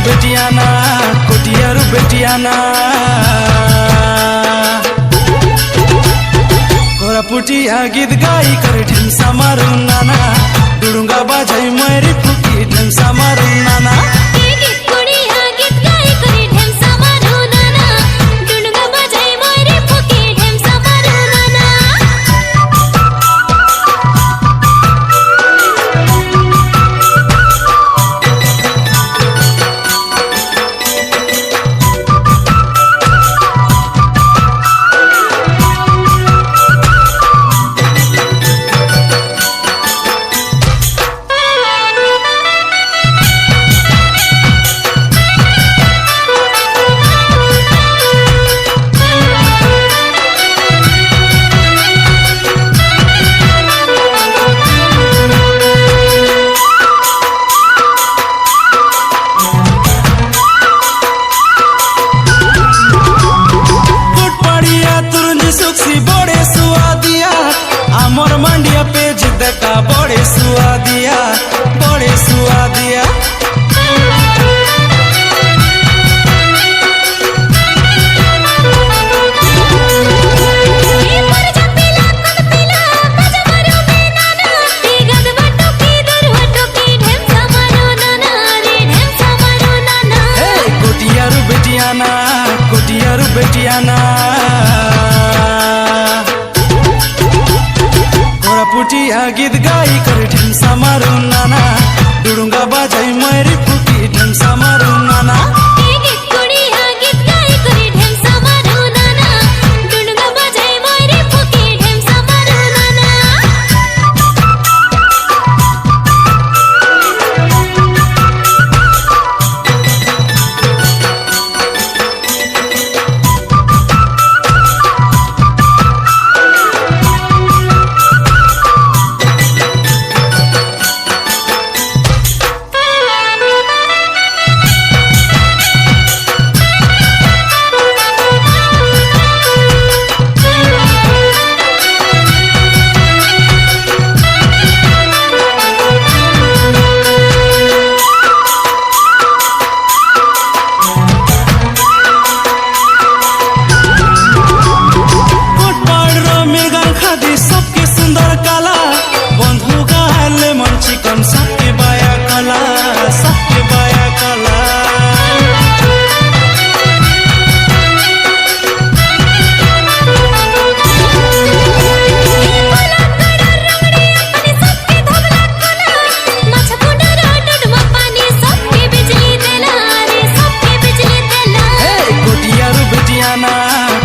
बेटियाना कोटियारू बेटियाना कोरापुटिया गीत गाई कर ढेमसा मारू नाना डुडुंगा बाजाई मैरी फुकी ढेमसा मारू नाना आमर मंडिया पे जिद्दका बड़े सुआदिया कोटियारू बेटियाना कोरापुटिया गीत गाई कर ढेमसा मारू नाना डुडुंगा बाजाई मैरी फुकी ढेमसा मारू नाना सबके सुंदर कला बंधु गाले मन चिकन सबके बाया कला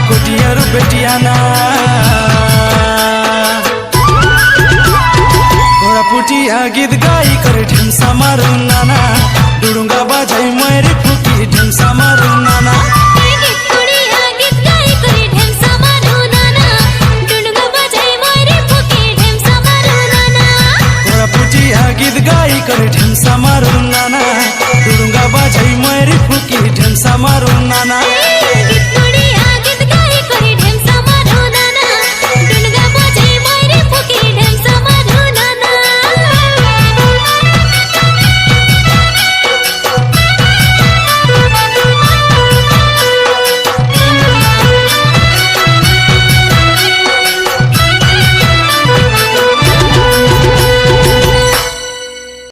कोटियारू बेटियाना कोरापुटिया गीत गाई कर ढेमसा मारू नाना डुडुंगा बाजाई मैरी फुकी ढेमसा मारू नाना कोरापुटिया गीत गाई कर ढेमसा मारू नाना डुडुंगा बाजाई मैरी फुकी ढेमसा